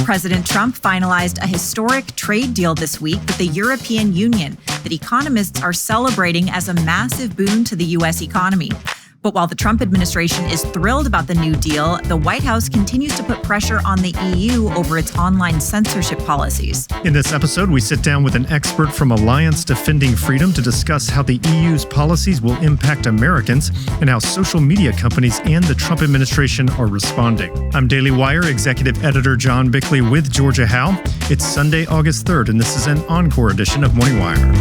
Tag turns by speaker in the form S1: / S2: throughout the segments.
S1: President Trump finalized a historic trade deal this week with the European Union that economists are celebrating as a massive boon to the U.S. economy. But while the Trump administration is thrilled about the new deal, the White House continues to put pressure on the EU over its online censorship policies.
S2: In this episode, we sit down with an expert from Alliance Defending Freedom to discuss how the EU's policies will impact Americans and how social media companies and the Trump administration are responding. I'm Daily Wire Executive Editor John Bickley with Georgia Howe. It's Sunday, August 3rd, and this is an encore edition of Morning Wire.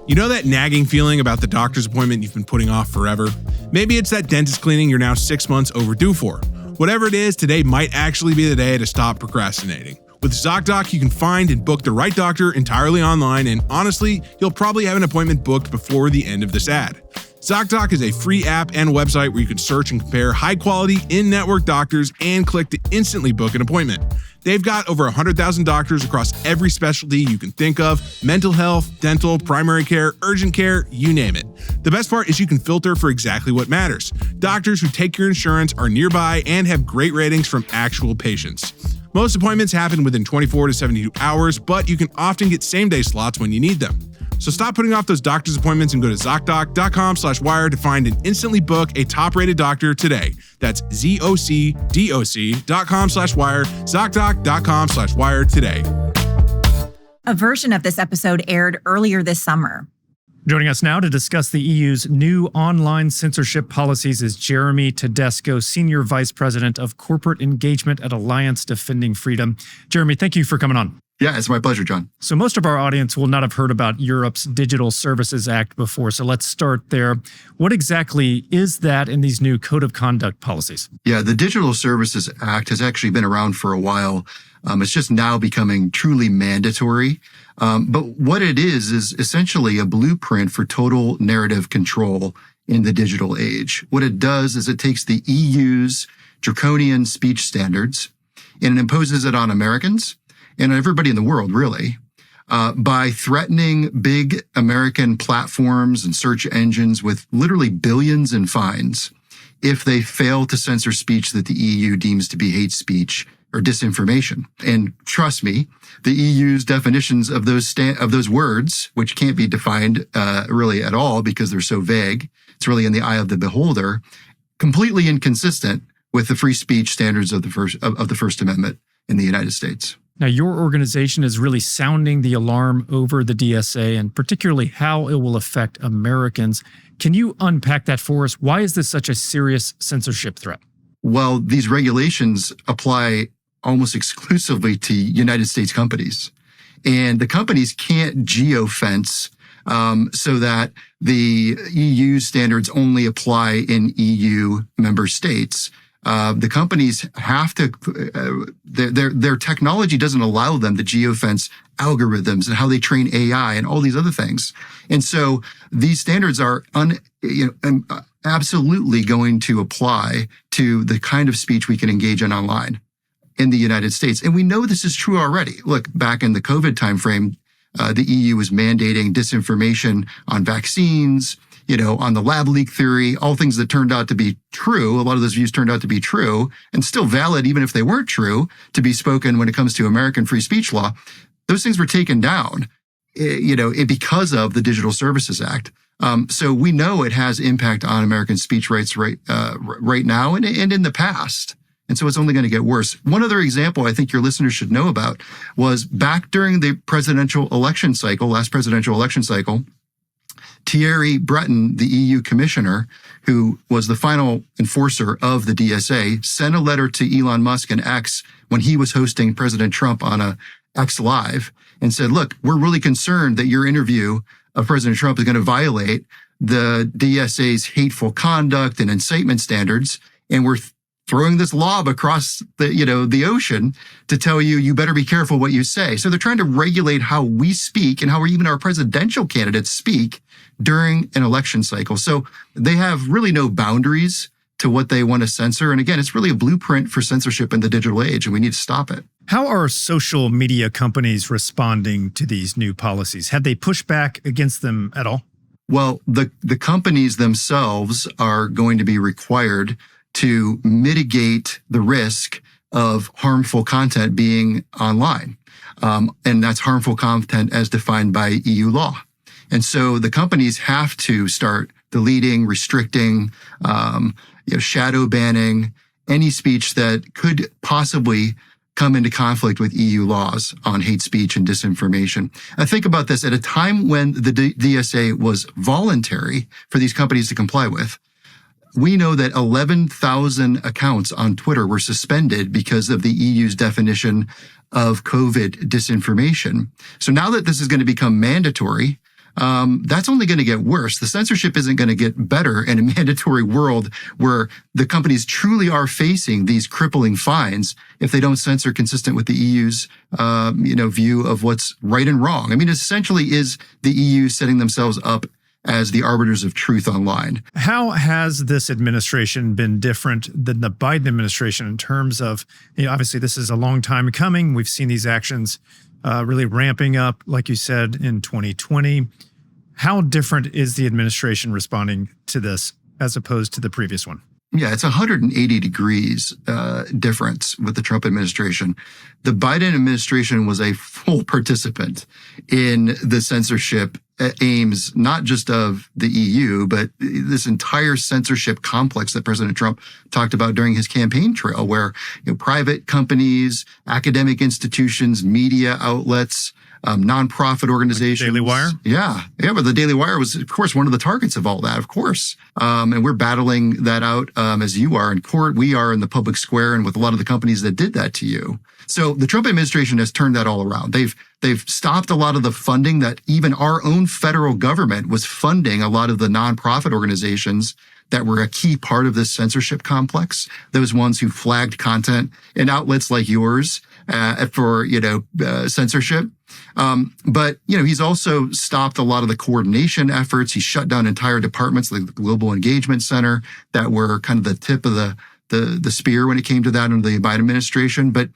S3: You know that nagging feeling about the doctor's appointment you've been putting off forever? Maybe it's that dentist cleaning you're now 6 months overdue for. Whatever it is, today might actually be the day to stop procrastinating. With ZocDoc, you can find and book the right doctor entirely online, and honestly, you'll probably have an appointment booked before the end of this ad. ZocDoc is a free app and website where you can search and compare high-quality, in-network doctors and click to instantly book an appointment. They've got over 100,000 doctors across every specialty you can think of: mental health, dental, primary care, urgent care, you name it. The best part is you can filter for exactly what matters. Doctors who take your insurance are nearby and have great ratings from actual patients. Most appointments happen within 24 to 72 hours, but you can often get same-day slots when you need them. So stop putting off those doctor's appointments and go to ZocDoc.com/wire to find and instantly book a top-rated doctor today. That's ZocDoc.com/wire, ZocDoc.com/wire today.
S1: A version of this episode aired earlier this summer.
S2: Joining us now to discuss the EU's new online censorship policies is Jeremy Tedesco, Senior Vice President of Corporate Engagement at Alliance Defending Freedom. Jeremy, thank you for coming on.
S4: Yeah, it's my pleasure, John.
S2: So most of our audience will not have heard about Europe's Digital Services Act before, so let's start there. What exactly is that in these new Code of Conduct policies?
S4: Yeah, the Digital Services Act has actually been around for a while. It's just now becoming truly mandatory. But what it is essentially a blueprint for total narrative control in the digital age. What it does is it takes the EU's draconian speech standards and it imposes it on Americans and everybody in the world, really, by threatening big American platforms and search engines with literally billions in fines if they fail to censor speech that the EU deems to be hate speech or disinformation. And trust me, the EU's definitions of those words, which can't be defined really at all because they're so vague, it's really in the eye of the beholder, completely inconsistent with the free speech standards of the First Amendment in the United States.
S2: Now, your organization is really sounding the alarm over the DSA and particularly how it will affect Americans. Can you unpack that for us? Why is this such a serious censorship threat?
S4: Well, these regulations apply almost exclusively to United States companies. And the companies can't geofence so that the EU standards only apply in EU member states. The companies have to, their technology doesn't allow them to geofence algorithms and how they train AI and all these other things. And so these standards are absolutely going to apply to the kind of speech we can engage in online in the United States. And we know this is true already. Look, back in the COVID timeframe, the EU was mandating disinformation on vaccines, on the lab leak theory, all things that turned out to be true. A lot of those views turned out to be true and still valid, even if they weren't true, to be spoken when it comes to American free speech law. Those things were taken down, because of the Digital Services Act. So we know it has impact on American speech rights right now and in the past. And so it's only going to get worse. One other example I think your listeners should know about was back during the last presidential election cycle, Thierry Breton, the EU commissioner, who was the final enforcer of the DSA, sent a letter to Elon Musk and X when he was hosting President Trump on a X Live and said, look, we're really concerned that your interview of President Trump is going to violate the DSA's hateful conduct and incitement standards. And we're throwing this lob across the ocean to tell you better be careful what you say. So they're trying to regulate how we speak and how even our presidential candidates speak during an election cycle. So they have really no boundaries to what they want to censor. And again, it's really a blueprint for censorship in the digital age, and we need to stop it.
S2: How are social media companies responding to these new policies? Have they pushed back against them at all?
S4: Well, the companies themselves are going to be required to mitigate the risk of harmful content being online. And that's harmful content as defined by EU law. And so the companies have to start deleting, restricting, shadow banning any speech that could possibly come into conflict with EU laws on hate speech and disinformation. I think about this at a time when the DSA was voluntary for these companies to comply with. We know that 11,000 accounts on Twitter were suspended because of the EU's definition of COVID disinformation. So now that this is going to become mandatory, that's only going to get worse. The censorship isn't going to get better in a mandatory world where the companies truly are facing these crippling fines if they don't censor consistent with the EU's, view of what's right and wrong. I mean, essentially is the EU setting themselves up as the arbiters of truth online.
S2: How has this administration been different than the Biden administration in terms of, obviously this is a long time coming. We've seen these actions really ramping up, like you said, in 2020. How different is the administration responding to this as opposed to the previous one?
S4: Yeah, it's 180 degrees difference with the Trump administration. The Biden administration was a full participant in the censorship aims, not just of the EU, but this entire censorship complex that President Trump talked about during his campaign trail, where private companies, academic institutions, media outlets, nonprofit organizations.
S2: Like Daily Wire?
S4: Yeah, but the Daily Wire was, of course, one of the targets of all that, of course. And we're battling that out as you are in court. We are in the public square and with a lot of the companies that did that to you. So the Trump administration has turned that all around. They've stopped a lot of the funding that even our own federal government was funding a lot of the nonprofit organizations that were a key part of this censorship complex. Those ones who flagged content in outlets like yours for censorship. But he's also stopped a lot of the coordination efforts. He shut down entire departments like the Global Engagement Center that were kind of the tip of the spear when it came to that under the Biden administration. But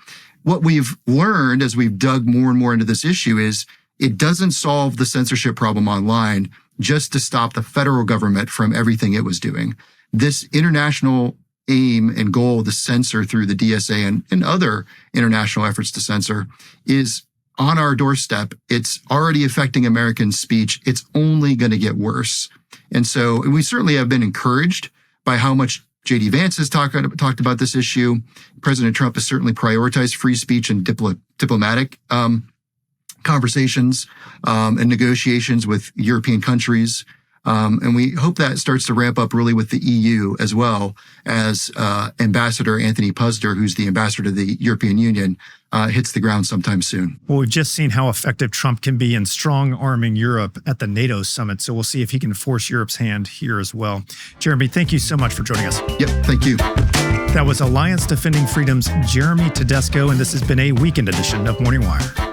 S4: what we've learned as we've dug more and more into this issue is it doesn't solve the censorship problem online just to stop the federal government from everything it was doing. This international aim and goal to censor through the DSA and other international efforts to censor is on our doorstep. It's already affecting American speech. It's only going to get worse. And so we certainly have been encouraged by how much J.D. Vance has talked about this issue. President Trump has certainly prioritized free speech and diplomatic conversations and negotiations with European countries. And we hope that starts to ramp up really with the EU as well as Ambassador Anthony Puzder, who's the ambassador to the European Union, hits the ground sometime soon.
S2: Well, we've just seen how effective Trump can be in strong-arming Europe at the NATO summit. So we'll see if he can force Europe's hand here as well. Jeremy, thank you so much for joining us.
S4: Yep, thank you.
S2: That was Alliance Defending Freedom's Jeremy Tedesco, and this has been a weekend edition of Morning Wire.